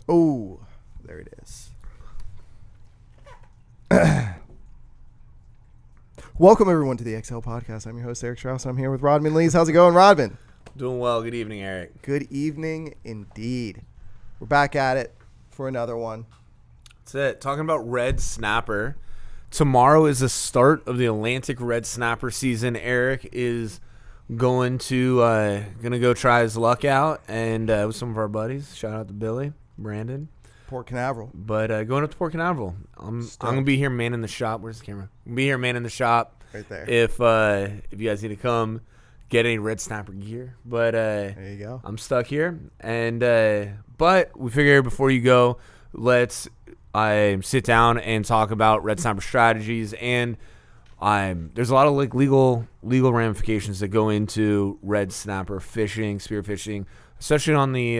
Oh, there it is. Welcome, everyone, to the Xhale podcast. I'm your host, Eric Strauss. I'm here with Rodman Lees. How's it going, Rodman? Doing well. Good evening, Eric. Good evening, indeed. We're back at it for another one. That's it. Talking about red snapper. Tomorrow is the start of the Atlantic red snapper season. Eric is going to go try his luck out and with some of our buddies. Shout out to Billy, Brandon. Port Canaveral. But going up to Port Canaveral. I'm gonna be here, man in the shop. Where's the camera? I'm gonna be here, man in the shop. Right there. If you guys need to come get any red snapper gear. But there you go. I'm stuck here, and but we figure before you go, let's sit down and talk about red snapper strategies. And there's a lot of like legal ramifications that go into red snapper fishing, spearfishing, especially on the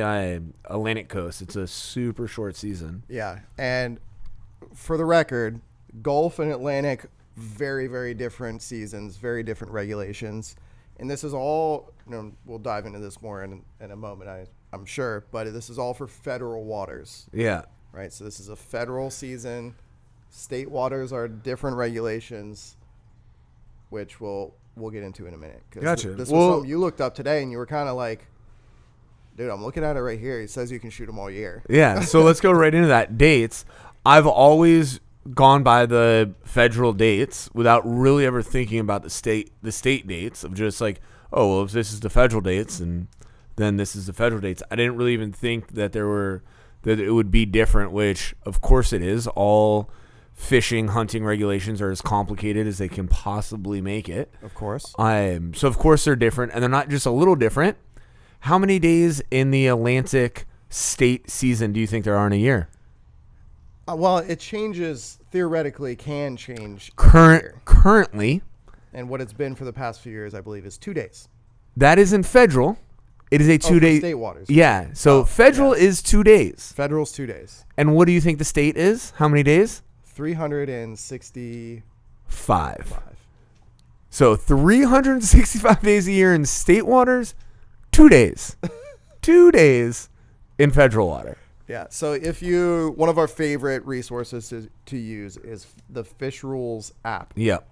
Atlantic coast. It's a super short season. Yeah, and for the record, Gulf and Atlantic, very, very different seasons, very different regulations. And this is all, we'll dive into this more in a moment, I'm sure, but this is all for federal waters. Yeah. Right, so this is a federal season. State waters are different regulations, which we'll get into in a minute. Gotcha. This was something you looked up today, and you were kind of like, dude, I'm looking at it right here. It says you can shoot them all year. Yeah, so let's go right into that. Dates. I've always gone by the federal dates without really ever thinking about the state dates of just like, oh, well, if this is the federal dates, and then this is the federal dates. I didn't really even think that that it would be different, which of course it is. All fishing, hunting regulations are as complicated as they can possibly make it. Of course. So of course they're different, and they're not just a little different. How many days in the Atlantic state season do you think there are in a year? Well, it changes, theoretically can change. Currently. And what it's been for the past few years, I believe, is 2 days. That is in federal. It is a 2 day. State waters. Yeah. So federal is 2 days. Federal's 2 days. And what do you think the state is? How many days? 365. So 365 days a year in state waters, 2 days. 2 days in federal water. Yeah. So one of our favorite resources to use is the Fish Rules app. Yep.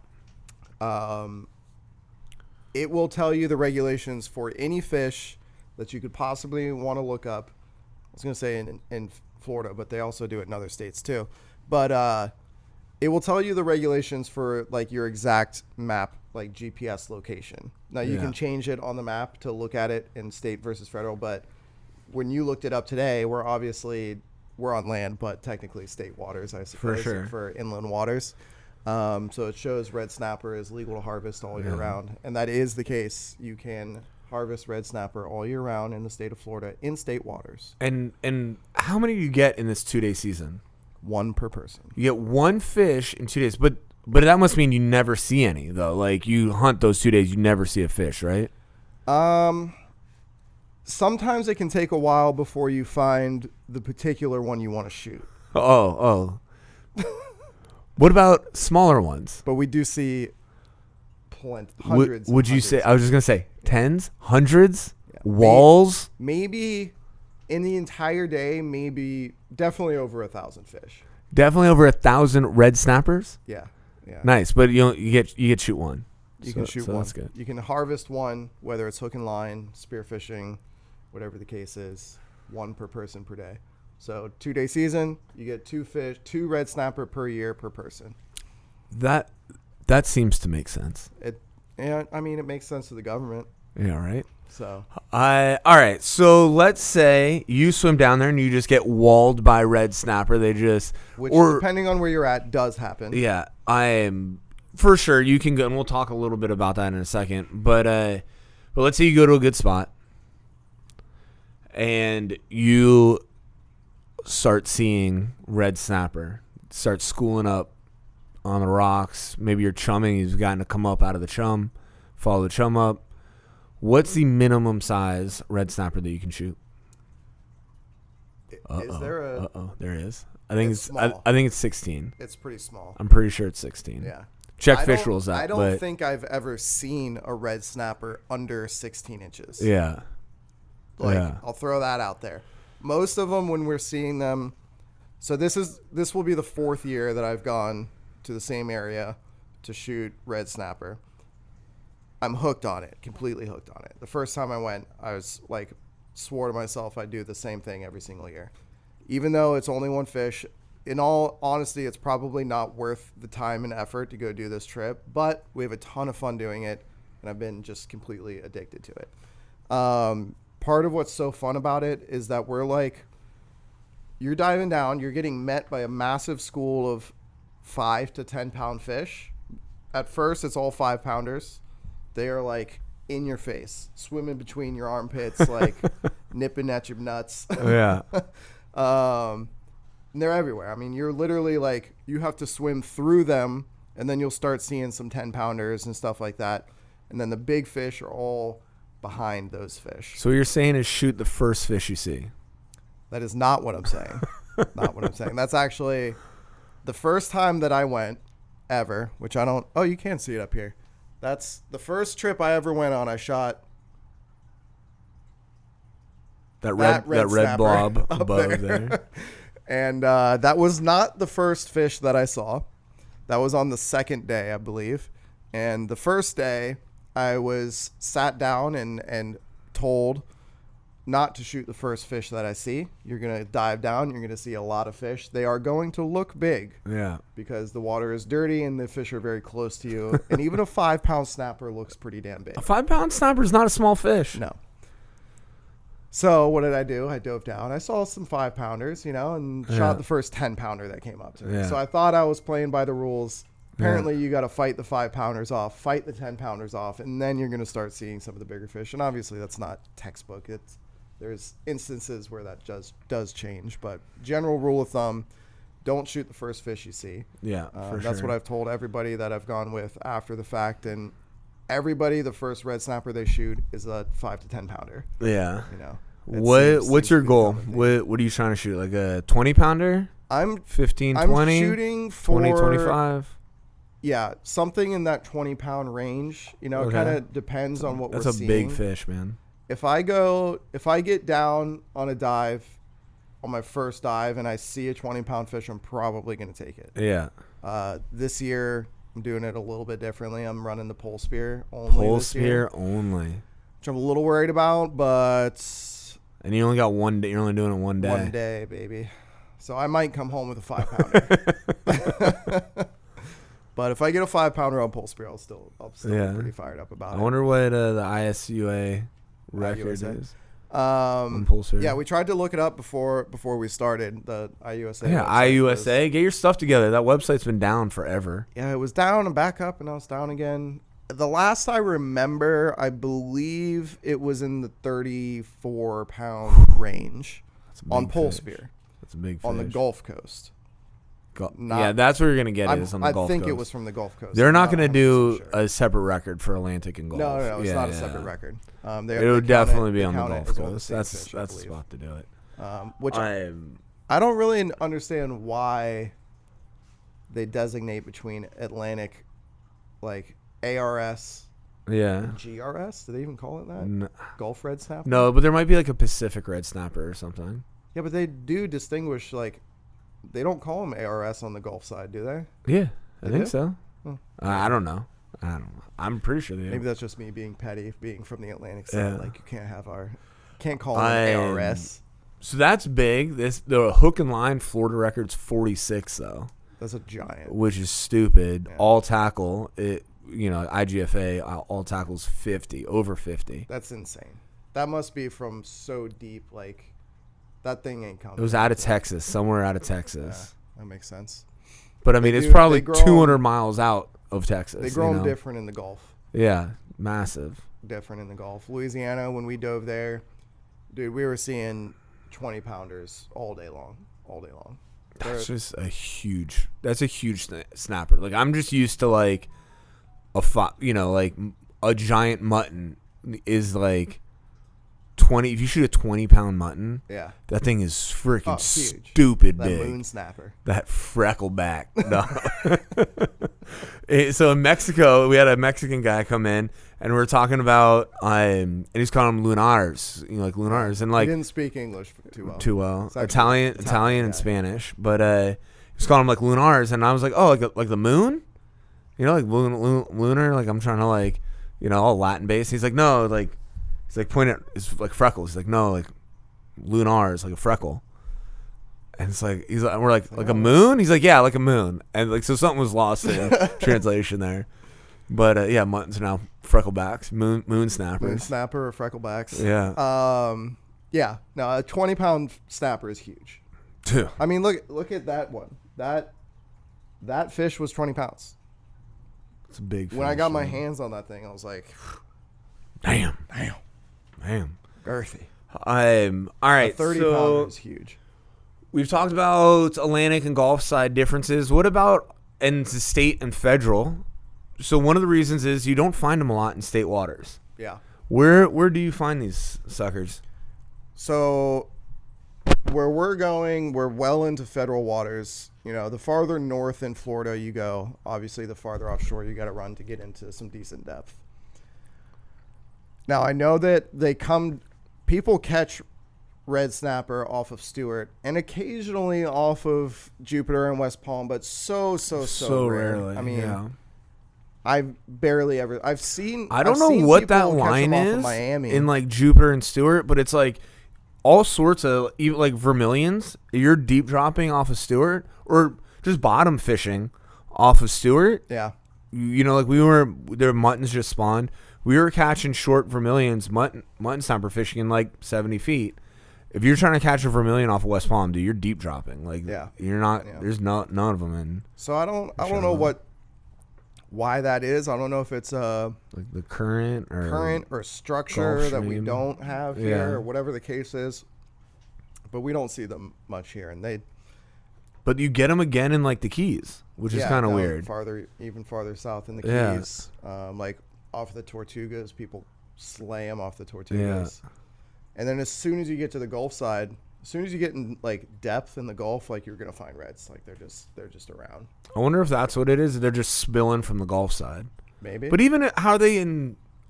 It will tell you the regulations for any fish that you could possibly want to look up. I was going to say in Florida, but they also do it in other states too. But it will tell you the regulations for like your exact map, like GPS location. Now you can change it on the map to look at it in state versus federal, but when you looked it up today, we're on land, but technically state waters, I suppose, for sure, for inland waters. So it shows red snapper is legal to harvest all year round, and that is the case. You can harvest red snapper all year round in the state of Florida in state waters. And how many do you get in this 2 day season? 1 per person. You get 1 fish in 2 days, but that must mean you never see any though. Like you hunt those 2 days, you never see a fish, right? Sometimes it can take a while before you find the particular one you want to shoot. Oh. What about smaller ones? But we do see hundreds. Would you say? I was just gonna say tens, hundreds, Yeah. walls. Maybe in the entire day, definitely over 1,000 fish. Definitely over 1,000 red snappers. Yeah. Nice, but you get shoot one. You can shoot one. That's good. You can harvest one, whether it's hook and line, spearfishing, whatever the case is, 1 per person per day. So 2 day season, you get 2 fish, 2 red snapper per year per person. That seems to make sense. It makes sense to the government. Yeah, right. So all right. So let's say you swim down there and you just get walled by red snapper. Which depending on where you're at does happen. Yeah, I am for sure. You can go, and we'll talk a little bit about that in a second. But let's say you go to a good spot and you start seeing red snapper, start schooling up on the rocks. Maybe you're chumming. You've gotten to come up out of the chum, follow the chum up. What's the minimum size red snapper that you can shoot? Is there a? There is. I think it's small. I think it's 16. It's pretty small. I'm pretty sure it's 16. Yeah. Check Fish Rules out. I don't think I've ever seen a red snapper under 16 inches. Yeah. I'll throw that out there. most of them, when we're seeing them, so this will be the 4th year that I've gone to the same area to shoot red snapper. I'm hooked on it, completely hooked on it. The first time I went, I was like, swore to myself I'd do the same thing every single year. Even though it's only one fish, in all honesty, it's probably not worth the time and effort to go do this trip, but we have a ton of fun doing it, and I've been just completely addicted to it. Part of what's so fun about it is that we're like, you're diving down, you're getting met by a massive school of 5 to 10 pound fish. At first, it's all 5-pounders. They are like in your face, swimming between your armpits, like nipping at your nuts. Yeah. And they're everywhere. I mean, you're literally like, you have to swim through them, and then you'll start seeing some 10-pounders and stuff like that. And then the big fish are all behind those fish. So what you're saying is shoot the first fish you see. That is not what I'm saying. Not what I'm saying. That's actually the first time that I went ever, which I don't. Oh, you can see it up here. That's the first trip I ever went on. I shot that red blob above there. And that was not the first fish that I saw. That was on the second day, I believe. And the first day, I was sat down and told not to shoot the first fish that I see. You're going to dive down. You're going to see a lot of fish. They are going to look big. Yeah. Because the water is dirty and the fish are very close to you. And even a 5-pound snapper looks pretty damn big. A 5-pound snapper is not a small fish. No. So what did I do? I dove down. I saw some 5-pounders, and shot the first 10-pounder that came up to me. Yeah. So I thought I was playing by the rules. Apparently, you got to fight the 5-pounders off, fight the 10-pounders off, and then you're going to start seeing some of the bigger fish. And obviously, that's not textbook. There's instances where that does change. But general rule of thumb, don't shoot the first fish you see. Yeah, that's what I've told everybody that I've gone with after the fact. And everybody, the first red snapper they shoot is a 5 to 10-pounder. Yeah. What's your goal? What are you trying to shoot? Like a 20-pounder? I'm 15, I'm 20? shooting for 20, 25? Yeah, something in that 20-pound range. It kind of depends on what we're seeing. That's a big fish, man. If I get down on a dive, on my first dive, and I see a 20-pound fish, I'm probably going to take it. Yeah. This year, I'm doing it a little bit differently. I'm running the pole spear only. Pole spear only. Which I'm a little worried about, but... And you only got one day. You're only doing it one day. One day, baby. So I might come home with a 5-pounder. But if I get a 5-pounder on pole spear, I'll still be pretty fired up about it. I wonder what the ISUA record is. On pole spear. Yeah, we tried to look it up before we started the IUSA. Yeah, IUSA. Get your stuff together. That website's been down forever. Yeah, it was down and back up, and now it's down again. The last I remember, I believe it was in the 34-pound range on pole spear. That's a big fish. On the Gulf Coast. That's where you're going to get it, is on the Gulf Coast. I think it was from the Gulf Coast. They're not going to do a separate record for Atlantic and Gulf. No, it's not a separate record. It would definitely be on the Gulf Coast. That's the spot to do it. Which I don't really understand why they designate between Atlantic, like ARS, and GRS. Do they even call it that? No. Gulf red snapper? No, but there might be like a Pacific red snapper or something. Yeah, but they do distinguish, like, they don't call them ARS on the Gulf side, do they? Yeah, I think so. I don't know. I'm pretty sure they do. Maybe that's just me being petty, being from the Atlantic side. Like, you can't call them ARS. So that's big. The hook and line Florida record's 46 though. That's a giant. Which is stupid. Yeah. All tackle, IGFA, all tackles 50, over 50. That's insane. That must be from so deep, like, that thing ain't coming. It was out of Texas, somewhere out of Texas. Yeah, that makes sense. But, I mean, it's probably 200 miles out of Texas. They grow them different in the Gulf. Yeah, massive. Different in the Gulf. Louisiana, when we dove there, dude, we were seeing 20-pounders all day long. That's just a huge snapper. Like, I'm just used to, like, like a giant mutton is like 20. If you shoot a 20-pound mutton, that thing is freaking stupid big. That moon snapper. That freckle back. No. So in Mexico, we had a Mexican guy come in, and we're talking about and he's calling them lunars, like lunars, and like he didn't speak English too well. It's actually Italian and Spanish, but he's calling them like lunars, and I was like, oh, like the moon, like lunar. Like I'm trying to like, all Latin based. He's like, no, like he's like pointing at it's like freckles. He's like, no, like lunar is like a freckle. And it's like we're like a moon. He's like, yeah, like a moon. And like so something was lost in translation there. But yeah, muttons are now frecklebacks, moon snappers, moon snapper or frecklebacks. Yeah. Yeah. No, a 20-pound snapper is huge. Too. I mean, look at that one. That fish was 20 pounds. It's a big fish. When I got my hands on that thing, I was like, damn, girthy. All right. A 30-pounder is huge. We've talked about Atlantic and Gulf side differences. What about in the state and federal? So one of the reasons is you don't find them a lot in state waters. Yeah. Where do you find these suckers? So where we're going, we're well into federal waters. The farther north in Florida you go, obviously the farther offshore you got to run to get into some decent depth. Now, I know that people catch red snapper off of Stewart and occasionally off of Jupiter and West Palm, but so rare. Rarely. I mean, yeah. I've barely ever. I don't know what that line is Miami. in like Jupiter and Stewart, but it's like all sorts of even like vermilions. You're deep dropping off of Stewart or just bottom fishing off of Stewart. Yeah. Like their muttons just spawned. We were catching short vermilions, mutton snapper fishing in like 70 feet. If you're trying to catch a vermilion off of West Palm, dude, you're deep dropping. Like, you're not. Yeah. There's none of them in. So I don't know why that is. I don't know if it's like the current or structure that we don't have here, or whatever the case is. But we don't see them much here, and But you get them again in like the Keys, which is kind of weird. Even farther south in the Keys, like off the Tortugas, people slay them off the Tortugas. Yeah. And then as soon as you get to the Gulf side, as soon as you get in like depth in the Gulf, like you're gonna find reds. Like they're just around. I wonder if that's what it is. They're just spilling from the Gulf side. Maybe. But even how are they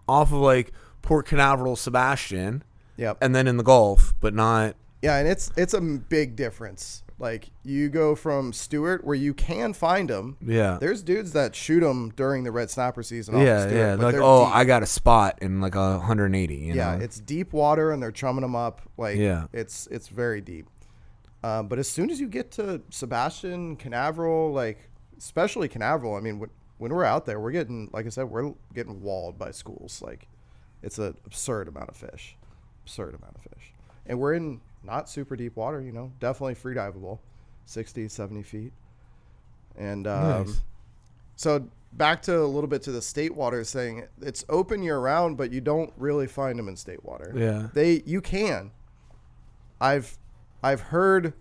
off of like Port Canaveral, Sebastian? Yep. And then in the Gulf, but not. Yeah, and it's a big difference. Like you go from Stewart, where you can find them. Yeah. There's dudes that shoot them during the red snapper season. Yeah, Stewart, They're like, oh, deep. I got a spot in like 180. You know? It's deep water, and they're chumming them up. Like, it's very deep. But as soon as you get to Sebastian, Canaveral, like especially Canaveral, I mean, when we're out there, we're getting, like I said, we're getting walled by schools. Like, it's an absurd amount of fish, and we're in not super deep water, definitely free diveable, 60, 70 feet. And nice. So back to a little bit to the state waters thing. It's open year round, but you don't really find them in state water. Yeah. You can. I've heard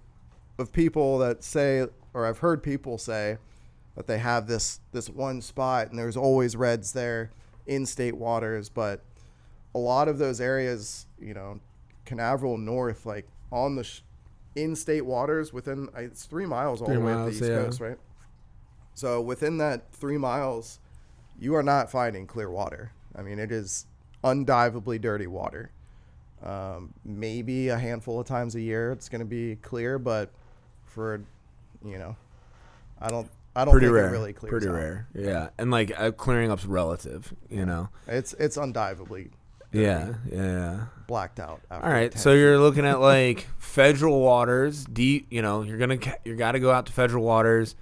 of people that say, or I've heard people say that they have this one spot and there's always reds there in state waters, but a lot of those areas, Canaveral north, like on the in-state waters within, it's 3 miles all the way to the East Coast, right? So within that 3 miles, you are not finding clear water. I mean, it is undivably dirty water. Maybe a handful of times a year it's going to be clear, but for, I don't pretty think rare. it really clears Pretty out. rare. Yeah. And like clearing up's relative, It's undivably Yeah. blacked out. All right, so you're looking at like federal waters, deep. You got to go out to federal waters.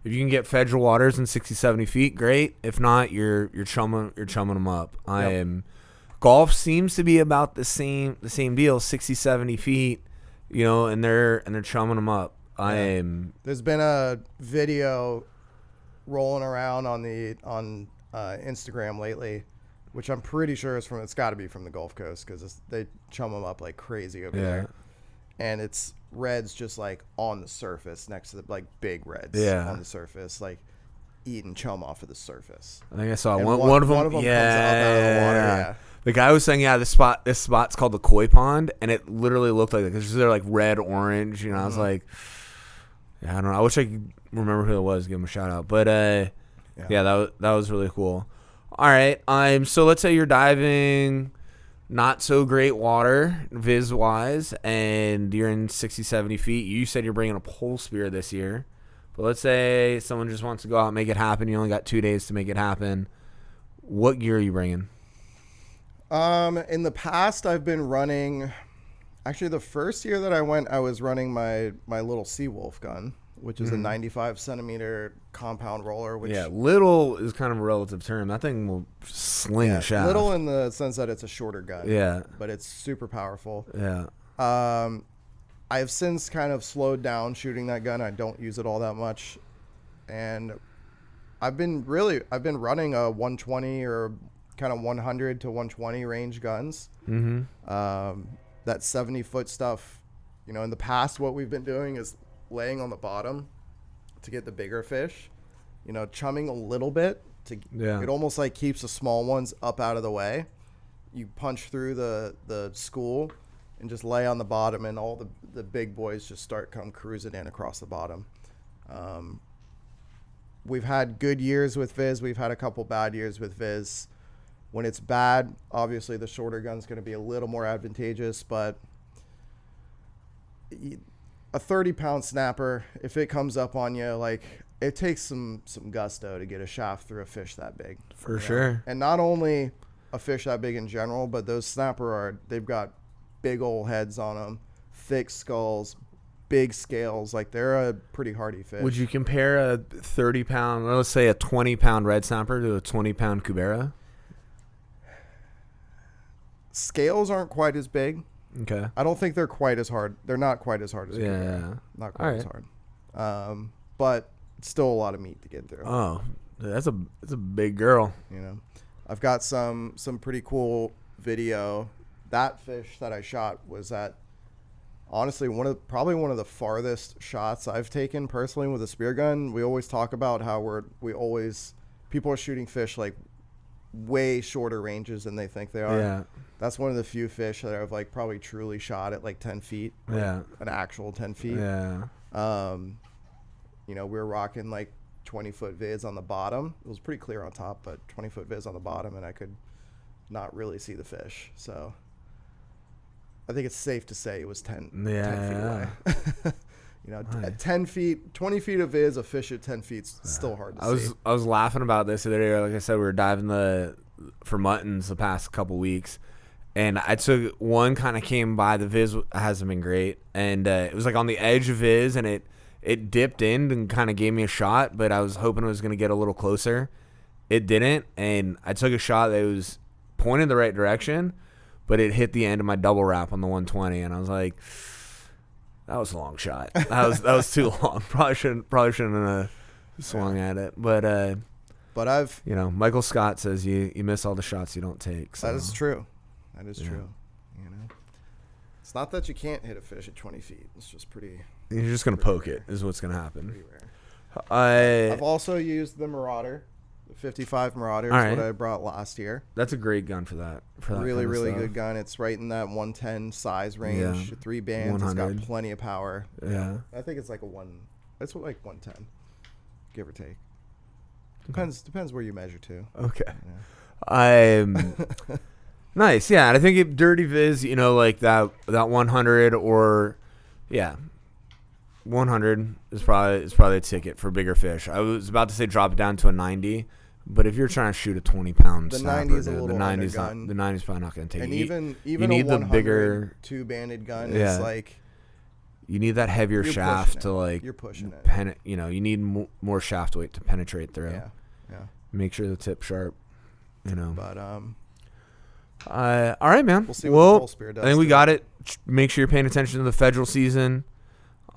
If you can get federal waters in 60, 70 feet, great. If not, you're chumming them up. Golf seems to be about the same deal, 60, 70 feet. And they're chumming them up. There's been a video rolling around on Instagram lately, which I'm pretty sure it's got to be from the Gulf Coast, because they chum them up like crazy over there. And it's reds just like on the surface next to the like big reds on the surface, like eating chum off of the surface. I think I saw and one of them comes up out of the water. Yeah. The guy was saying, this spot's called the Koi Pond, and it literally looked like that because they're like red, orange. I was like, I don't know. I wish I could remember who it was. Give him a shout out. But that was really cool. All right. So let's say you're diving not so great water, viz wise, and you're in 60, 70 feet. You said you're bringing a pole spear this year. But let's say someone just wants to go out and make it happen. You only got 2 days to make it happen. What gear are you bringing? In the past, I've been running. Actually, the first year that I went, I was running my little Seawolf gun, which is a 95 centimeter compound roller. Which, yeah, little is kind of a relative term. That thing will sling a shaft. Little in the sense that it's a shorter gun. Yeah. But it's super powerful. Yeah. I have since kind of slowed down shooting that gun. I don't use it all that much. And I've been running a 120 or kind of 100 to 120 range guns. Mm-hmm. That 70-foot stuff, in the past, what we've been doing is laying on the bottom to get the bigger fish, chumming a little bit it almost like keeps the small ones up out of the way. You punch through the school and just lay on the bottom, and all the big boys just come cruising in across the bottom. We've had good years with Viz. We've had a couple bad years with Viz. When it's bad, obviously the shorter gun's going to be a little more advantageous, but a 30-pound snapper, if it comes up on you, like, it takes some gusto to get a shaft through a fish that big. For sure. And not only a fish that big in general, but those snapper they've got big old heads on them, thick skulls, big scales. Like, they're a pretty hardy fish. Would you compare a 30-pound, or let's say a 20-pound red snapper to a 20-pound cubera? Scales aren't quite as big. Okay. I don't think they're quite as hard. They're not quite as hard as yeah. Not quite as hard. But it's still a lot of meat to get through. Oh, that's a big girl. I've got some pretty cool video. That fish that I shot was honestly probably one of the farthest shots I've taken personally with a spear gun. We always talk about how people are shooting fish like way shorter ranges than they think they are. Yeah. That's one of the few fish that I've like probably truly shot at like 10 feet. Yeah. An actual 10 feet. Yeah. We were rocking like 20-foot vids on the bottom. It was pretty clear on top, but 20-foot vids on the bottom, and I could not really see the fish. So I think it's safe to say it was 10 feet away. At 10 feet, 20 feet of vids, a fish at 10 feet is still hard to see. I was laughing about this the other day. Like I said, we were diving for muttons the past couple weeks, and I took one, kind of came by. The viz hasn't been great, and it was like on the edge of viz, and it dipped in and kind of gave me a shot, but I was hoping it was going to get a little closer. It didn't, and I took a shot that was pointed the right direction, but it hit the end of my double wrap on the 120, and I was like, that was a long shot. That was too long. Probably shouldn't have swung at it. But I've Michael Scott says you miss all the shots you don't take. So. That is true. That is true. It's not that you can't hit a fish at 20 feet. It's just pretty. You're just gonna poke rare. It. Is what's gonna happen. Pretty rare. I've also used the Marauder. The 55 Marauder is what I brought last year. That's a great gun for that. Really, really good gun. It's right in that 110 size range. Yeah. 3 bands. 100. It's got plenty of power. Yeah. I think it's like it's like 110, give or take. Depends where you measure to. Okay. Nice. Yeah, and I think dirty viz, like that 100 or 100 is probably a ticket for bigger fish. I was about to say drop it down to a 90, but if you're trying to shoot a 20-pound snapper, the 90's probably not going to take and it. even you need the bigger 2-banded gun is like you need that heavier shaft to like you're pushing it. You need more shaft weight to penetrate through. Yeah. Make sure the tip's sharp. But all right, man. We'll see what the pole spear does. I think we got it. Make sure you're paying attention to the federal season.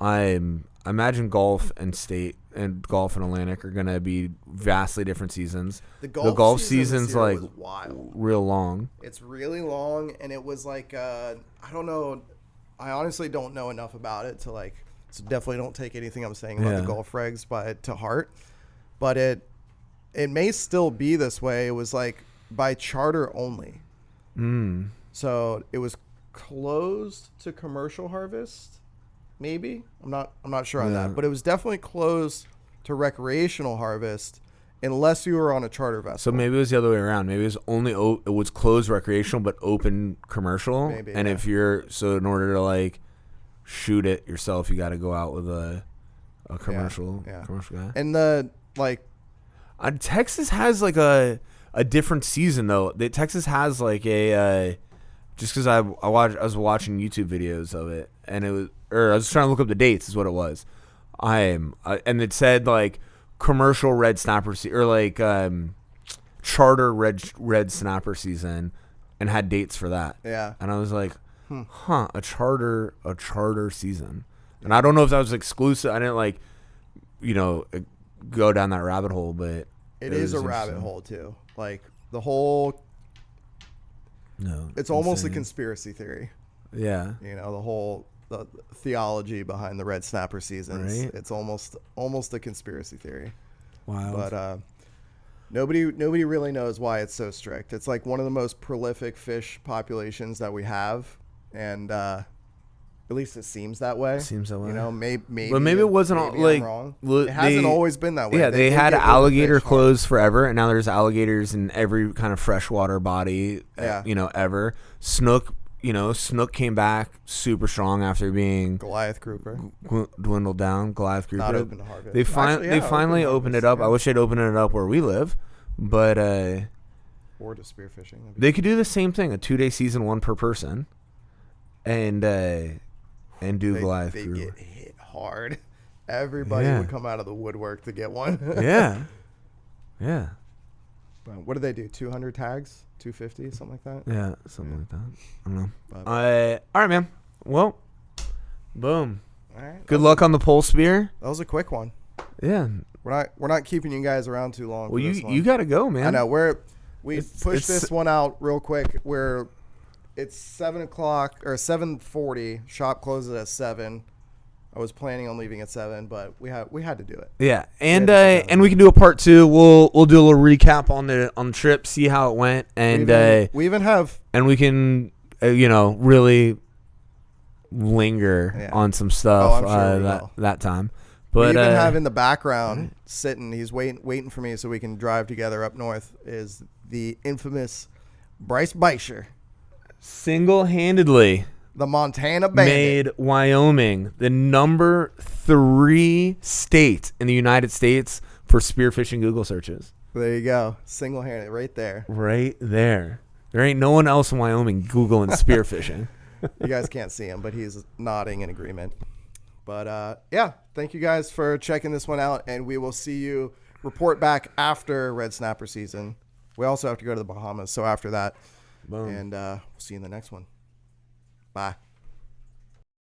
I imagine golf and state and golf and Atlantic are going to be vastly different seasons. The golf season's like wild. Real long. It's really long, and it was like I don't know. I honestly don't know enough about it to like. So definitely don't take anything I'm saying about the golf regs to heart. But it may still be this way. It was like by charter only. So it was closed to commercial harvest. Maybe I'm not sure on that, but it was definitely closed to recreational harvest, unless you were on a charter vessel. So maybe it was the other way around. Maybe it was only it was closed recreational but open commercial. Maybe, and yeah. if you're in order to like shoot it yourself, you got to go out with a commercial guy. And the like, Texas has like a different season though. Texas has like a just because I was watching YouTube videos of it, and I was trying to look up the dates is what it was. And it said like commercial red snapper or like charter red snapper season, and had dates for that. Yeah. And I was like, a charter season. And I don't know if that was exclusive. I didn't like, go down that rabbit hole, but it is a rabbit hole too. Like the whole. No. It's almost a conspiracy theory. Yeah. The theology behind the red snapper seasons. Right. It's almost a conspiracy theory. Wow. But nobody really knows why it's so strict. It's like one of the most prolific fish populations that we have, and at least it seems that way. Maybe. But maybe it wasn't maybe like I'm wrong. It hasn't always been that way. Yeah, they had alligator clothes forever, and now there's alligators in every kind of freshwater body. Yeah. Ever. Snook came back super strong after being Goliath grouper dwindled down. Goliath grouper. Not open to harvest. They finally opened it up. Yeah. I wish they'd opened it up where we live, but or to spearfishing. They could do the same thing, a 2-day season, one per person, and do Goliath they grouper. Get hit hard. Everybody would come out of the woodwork to get one. Yeah. What do they do? 200 tags? 250? Something like that? Yeah, something like that. I don't know. All right, man. Well, boom. All right. Good luck on the pole spear. That was a quick one. Yeah. We're not keeping you guys around too long. Well, you got to go, man. I know. We pushed this one out real quick. It's 7 o'clock or 7:40. Shop closes at 7. I was planning on leaving at 7, but we had to do it. Yeah, and we can do a part 2. We'll do a little recap on the trip, see how it went, and we even have, and we can really linger on some stuff that time. But we even have in the background sitting. He's waiting for me so we can drive together up north. Is the infamous Bryce Beischer, single-handedly. The Montana Bandit made Wyoming the number 3 state in the United States for spearfishing Google searches. There you go. Single-handed right there. Right there. There ain't no one else in Wyoming Googling spearfishing. You guys can't see him, but he's nodding in agreement. But, thank you guys for checking this one out, and we will see you report back after red snapper season. We also have to go to the Bahamas, so after that. Boom. And we'll see you in the next one. Bye.